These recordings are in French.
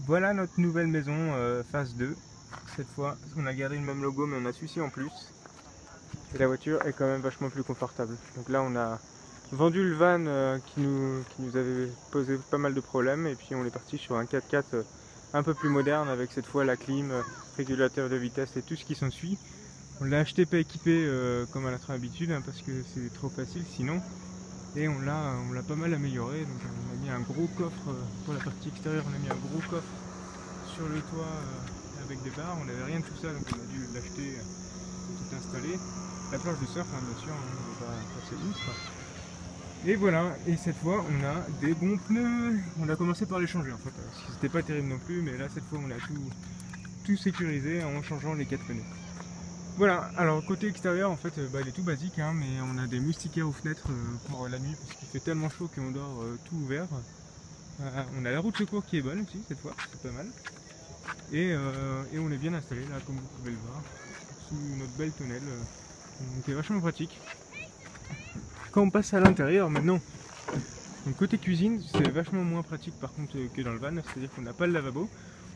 Voilà notre nouvelle maison phase 2. Cette fois, on a gardé le même logo mais on a celui-ci en plus. Et la voiture est quand même vachement plus confortable. Donc là on a vendu le van qui nous avait posé pas mal de problèmes. Et puis on est parti sur un 4x4 un peu plus moderne avec cette fois la clim, régulateur de vitesse et tout ce qui s'ensuit. On l'a acheté pas équipé comme à notre habitude hein, parce que c'est trop facile sinon. Et on l'a pas mal amélioré. Donc on a mis un gros coffre pour la partie extérieure, on a mis un gros coffre sur le toit avec des barres. On n'avait rien de tout ça donc on a dû l'acheter et tout installer. La planche de surf hein, bien sûr, on ne va pas passer outre. Et voilà, et cette fois on a des bons pneus. On a commencé par les changer en fait, parce que c'était pas terrible non plus, mais là cette fois on a tout sécurisé en changeant les 4 pneus. Voilà, alors côté extérieur en fait il est tout basique hein, mais on a des moustiquaires aux fenêtres pour la nuit parce qu'il fait tellement chaud qu'on dort tout ouvert. On a la roue de secours qui est bonne aussi cette fois, c'est pas mal. Et on est bien installé là comme vous pouvez le voir, sous notre belle tonnelle, donc c'est vachement pratique. Quand on passe à l'intérieur maintenant, donc côté cuisine c'est vachement moins pratique par contre que dans le van, c'est-à-dire qu'on n'a pas le lavabo.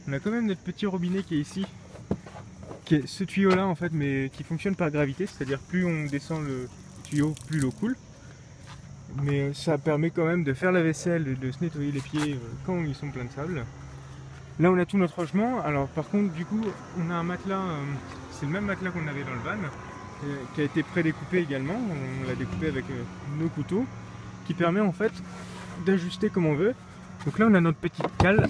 On a quand même notre petit robinet qui est ici, qui est ce tuyau là en fait, mais qui fonctionne par gravité, c'est-à-dire plus on descend le tuyau, plus l'eau coule. Mais ça permet quand même de faire la vaisselle, de se nettoyer les pieds quand ils sont pleins de sable. Là on a tout notre rangement, alors par contre du coup on a un matelas, c'est le même matelas qu'on avait dans le van, qui a été prédécoupé également, on l'a découpé avec nos couteaux, qui permet en fait d'ajuster comme on veut. Donc là on a notre petite cale,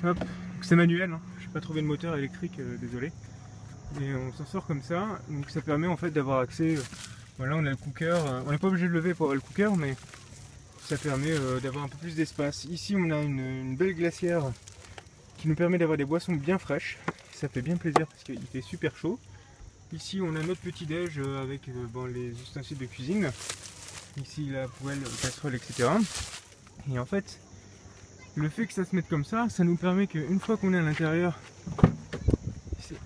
hop, c'est manuel, hein. Je n'ai pas trouvé de moteur électrique, désolé. Et on s'en sort comme ça, donc ça permet en fait d'avoir accès, voilà on a le cooker, on n'est pas obligé de lever pour avoir le cooker, mais ça permet d'avoir un peu plus d'espace. Ici on a une belle glacière qui nous permet d'avoir des boissons bien fraîches, ça fait bien plaisir parce qu'il fait super chaud. Ici on a notre petit déj avec les ustensiles de cuisine, ici la poêle, casserole, etc. Et en fait, le fait que ça se mette comme ça nous permet qu'une fois qu'on est à l'intérieur,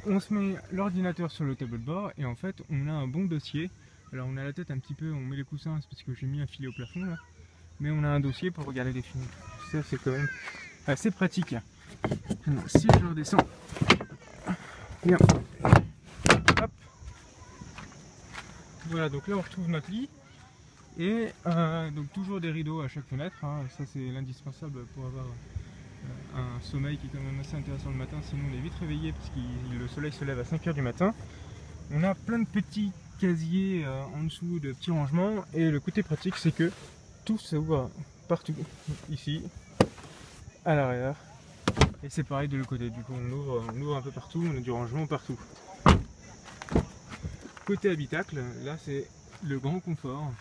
on se met l'ordinateur sur le tableau de bord et en fait on a un bon dossier. Alors on a la tête un petit peu, on met les coussins, c'est parce que j'ai mis un filet au plafond là. Mais on a un dossier pour regarder des films. Ça c'est quand même assez pratique. Alors, si je redescends, bien. Hop. Voilà, donc là on retrouve notre lit. Et donc toujours des rideaux à chaque fenêtre, hein. Ça c'est l'indispensable pour avoir un sommeil qui est quand même assez intéressant le matin, sinon on est vite réveillé parce que le soleil se lève à 5 h du matin. On a plein de petits casiers en dessous de petits rangements et le côté pratique c'est que tout s'ouvre partout, ici, à l'arrière, et c'est pareil de l'autre côté, du coup on ouvre un peu partout, on a du rangement partout. Côté habitacle, là c'est le grand confort.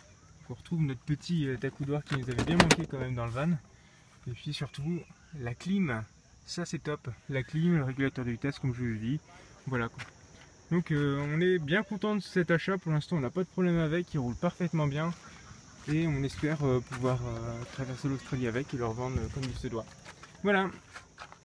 On retrouve notre petit accoudoir qui nous avait bien manqué quand même dans le van. Et puis surtout la clim, ça c'est top. La clim, le régulateur de vitesse comme je vous l'ai dit. Voilà quoi. Donc on est bien content de cet achat. Pour l'instant on n'a pas de problème avec, il roule parfaitement bien. Et on espère pouvoir traverser l'Australie avec et le revendre comme il se doit. Voilà.